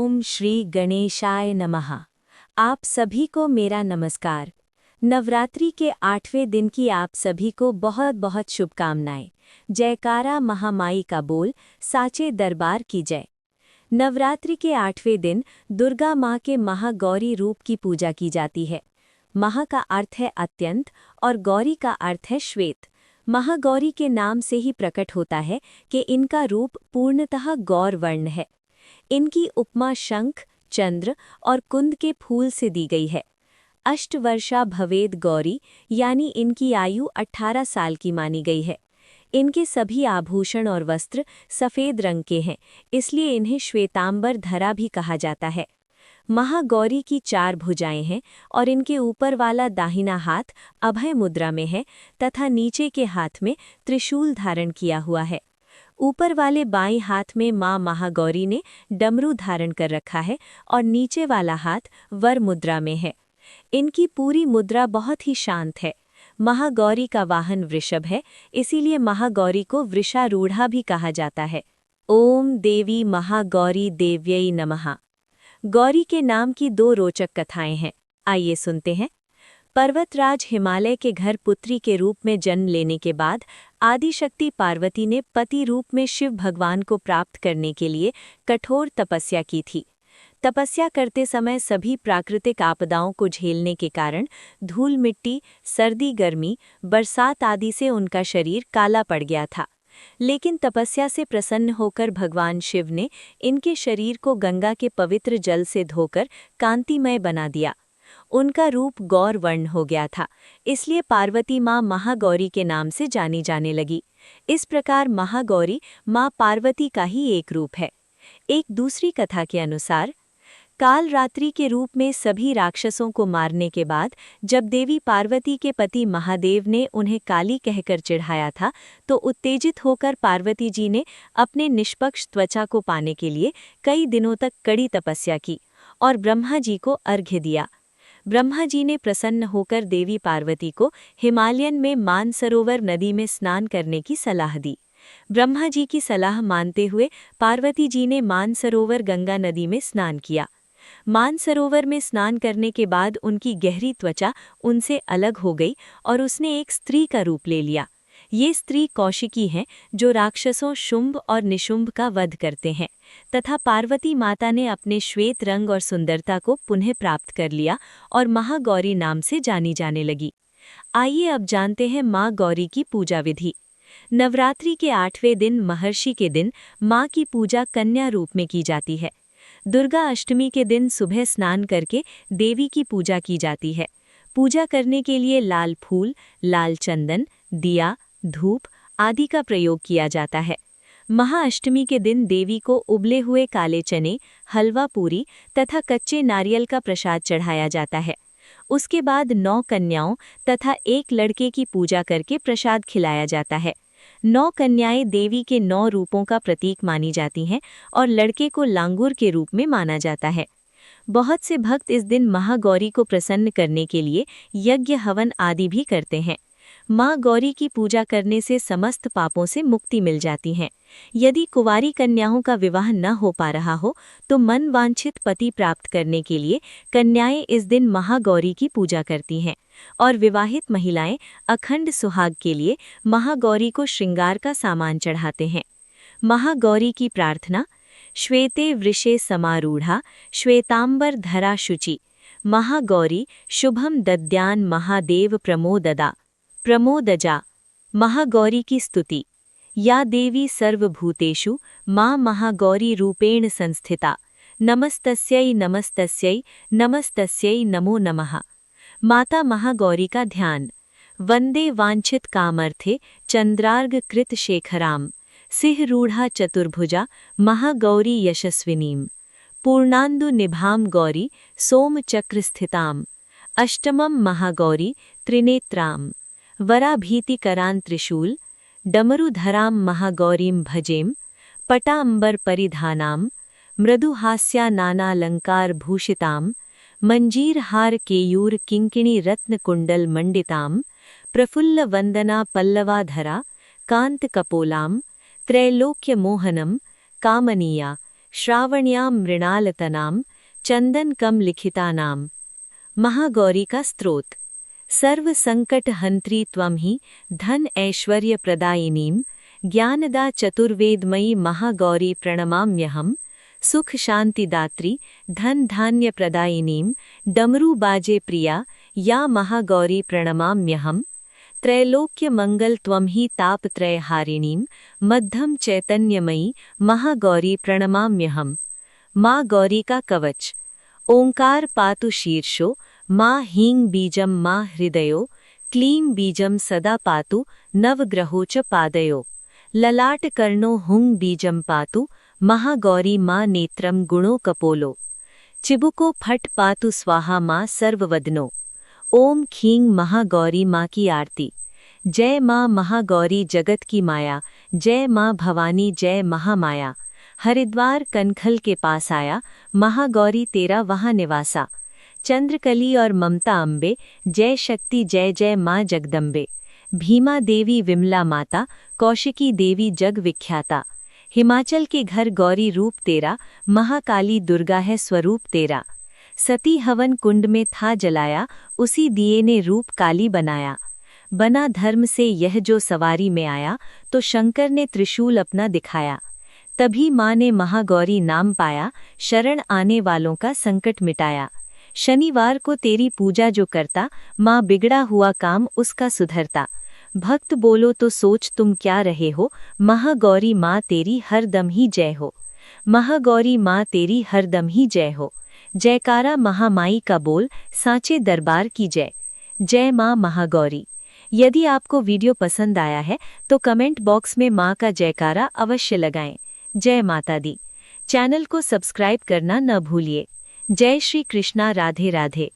ओम श्री गणेशाय नमः। आप सभी को मेरा नमस्कार। नवरात्रि के 8वें दिन की आप सभी को बहुत बहुत शुभकामनाएं। जयकारा महामाई का बोल, साचे दरबार की जय। नवरात्रि के 8वें दिन दुर्गा माँ के महागौरी रूप की पूजा की जाती है। महा का अर्थ है अत्यंत और गौरी का अर्थ है श्वेत। महागौरी के नाम से ही प्रकट होता है कि इनका रूप पूर्णतः गौर वर्ण है। इनकी उपमा शंख, चंद्र और कुंद के फूल से दी गई है। अष्टवर्षा भवेद गौरी यानी इनकी आयु 18 साल की मानी गई है। इनके सभी आभूषण और वस्त्र सफ़ेद रंग के हैं, इसलिए इन्हें श्वेतांबर धरा भी कहा जाता है। महागौरी की 4 भुजाएं हैं और इनके ऊपर वाला दाहिना हाथ अभय मुद्रा में है तथा नीचे के हाथ में त्रिशूल धारण किया हुआ है। ऊपर वाले बाएं हाथ में मां महागौरी ने डमरू धारण कर रखा है और नीचे वाला हाथ वर मुद्रा में है। इनकी पूरी मुद्रा बहुत ही शांत है। महागौरी का वाहन वृषभ है, इसीलिए महागौरी को वृषारूढ़ा भी कहा जाता है। ओम देवी महागौरी देव्यै नमः। गौरी के नाम की 2 रोचक कथाएं हैं, आइए सुनते हैं। पर्वतराज हिमालय के घर पुत्री के रूप में जन्म लेने के बाद आदिशक्ति पार्वती ने पति रूप में शिव भगवान को प्राप्त करने के लिए कठोर तपस्या की थी। तपस्या करते समय सभी प्राकृतिक आपदाओं को झेलने के कारण धूल मिट्टी, सर्दी गर्मी, बरसात आदि से उनका शरीर काला पड़ गया था। लेकिन तपस्या से प्रसन्न होकर भगवान शिव ने इनके शरीर को गंगा के पवित्र जल से धोकर कांतिमय बना दिया। उनका रूप गौर वर्ण हो गया था, इसलिए पार्वती माँ महागौरी के नाम से जानी जाने लगी। इस प्रकार महागौरी माँ पार्वती का ही एक रूप है। एक दूसरी कथा के अनुसार काल रात्रि के रूप में सभी राक्षसों को मारने के बाद जब देवी पार्वती के पति महादेव ने उन्हें काली कहकर चिढ़ाया था, तो उत्तेजित होकर पार्वती जी ने अपने निष्पक्ष त्वचा को पाने के लिए कई दिनों तक कड़ी तपस्या की और ब्रह्मा जी को अर्घ्य दिया। ब्रह्मा जी ने प्रसन्न होकर देवी पार्वती को हिमालयन में मानसरोवर नदी में स्नान करने की सलाह दी। ब्रह्मा जी की सलाह मानते हुए पार्वती जी ने मानसरोवर गंगा नदी में स्नान किया। मानसरोवर में स्नान करने के बाद उनकी गहरी त्वचा उनसे अलग हो गई और उसने एक स्त्री का रूप ले लिया। ये स्त्री कौशिकी हैं, जो राक्षसों शुंभ और निशुंभ का वध करते हैं, तथा पार्वती माता ने अपने श्वेत रंग और सुंदरता को पुनः प्राप्त कर लिया और महागौरी नाम से जानी जाने लगी। आइए अब जानते हैं माँ गौरी की पूजा विधि। नवरात्रि के 8वें दिन महर्षि के दिन माँ की पूजा कन्या रूप में की जाती है। दुर्गा अष्टमी के दिन सुबह स्नान करके देवी की पूजा की जाती है। पूजा करने के लिए लाल फूल, लाल चंदन, दिया, धूप आदि का प्रयोग किया जाता है। महाअष्टमी के दिन देवी को उबले हुए काले चने, हलवा पूरी तथा कच्चे नारियल का प्रसाद चढ़ाया जाता है। उसके बाद 9 कन्याओं तथा 1 लड़के की पूजा करके प्रसाद खिलाया जाता है। 9 कन्याएं देवी के 9 रूपों का प्रतीक मानी जाती हैं और लड़के को लांगुर के रूप में माना जाता है। बहुत से भक्त इस दिन महागौरी को प्रसन्न करने के लिए यज्ञ हवन आदि भी करते हैं। माँ गौरी की पूजा करने से समस्त पापों से मुक्ति मिल जाती है। यदि कुंवारी कन्याओं का विवाह न हो पा रहा हो तो मन वांछित पति प्राप्त करने के लिए कन्याएं इस दिन महागौरी की पूजा करती हैं और विवाहित महिलाएं अखंड सुहाग के लिए महागौरी को श्रृंगार का सामान चढ़ाते हैं। महागौरी की प्रार्थना। श्वेते वृषे समारूढ़ा श्वेतांबर धरा शुचि महागौरी शुभम दद्यान महादेव प्रमोदजा। महागौरी की स्तुति। या देवी सर्वभूतेषु मां महागौरी रूपेण संस्थिता नमस्तस्यै नमस्तस्यै नमस्तस्यै नमो नमः। माता महागौरी का ध्यान। वंदे वांछित कामर्थे चंद्रार्घ कृत शेखराम सिंहरूढ़ा चतुर्भुजा महागौरी यशस्विनीम पूर्णांदु निभाम गौरी सोमचक्र स्थिताम अष्टमम महागौरी त्रिनेत्राम वराभीतिकरां त्रिशूल डमरुधरां महागौरीं भजेम पटांबर परिधानां मृदुहास्या नानालंकार भूषितां मंजीरहार केयूर किंकिणी रत्नकुंडल मंडितां प्रफुल्ल वंदना पल्लवाधरा कांत कपोलां त्रैलोक्य मोहनम कामनीया श्रावण्यां मृणालतनां चंदन कम लिखितानाम। महागौरी का स्त्रोत। सर्व संकट हंत्री त्वं ही धन ऐश्वर्य प्रदायिनीं ज्ञानदा चतुर्वेदमयी महागौरी प्रणमाम्यहम्। सुख शांतिदात्री धन धान्य प्रदायिनीं डमरू बाजे प्रिया या महागौरी प्रणमाम्यहम्। त्रैलोक्य मंगल त्वं ही तापत्रयहारिणीं मध्यम चैतन्यमयी महागौरी प्रणमाम्यहम्। माँ गौरी का कवच। ओंकार पातु शीर्षो माँ हीं बीजम माँ हृदयो क्लीं बीजम सदा पातु नवग्रहो च पादयो। ललाट कर्णो हुं बीजम पातु महागौरी माँ नेत्रम गुणो कपोलो। चिबुको फट पातु स्वाहा माँ सर्ववदनो। ओम खीं महागौरी माँ की आरती। जय माँ महागौरी जगत की माया, जय माँ भवानी जय महामाया। हरिद्वार कनखल के पास आया महागौरी तेरा वहाँ निवासा। चंद्रकली और ममता अम्बे जय शक्ति जय जय माँ जगदम्बे। भीमा देवी विमला माता कौशिकी देवी जग विख्याता। हिमाचल के घर गौरी रूप तेरा महाकाली दुर्गा है स्वरूप तेरा। सती हवन कुंड में था जलाया उसी दिए ने रूप काली बनाया। बना धर्म से यह जो सवारी में आया तो शंकर ने त्रिशूल अपना दिखाया। तभी माँ ने महागौरी नाम पाया शरण आने वालों का संकट मिटाया। शनिवार को तेरी पूजा जो करता माँ बिगड़ा हुआ काम उसका सुधरता। भक्त बोलो तो सोच तुम क्या रहे हो महागौरी माँ तेरी हर दम ही जय हो। महागौरी माँ तेरी हर दम ही जय हो। जयकारा महामाई का बोल सांचे दरबार की जय। जय माँ महागौरी। यदि आपको वीडियो पसंद आया है तो कमेंट बॉक्स में माँ का जयकारा अवश्य लगाएं। जय माता दी। चैनल को सब्सक्राइब करना न भूलिए। जय श्री कृष्णा। राधे राधे।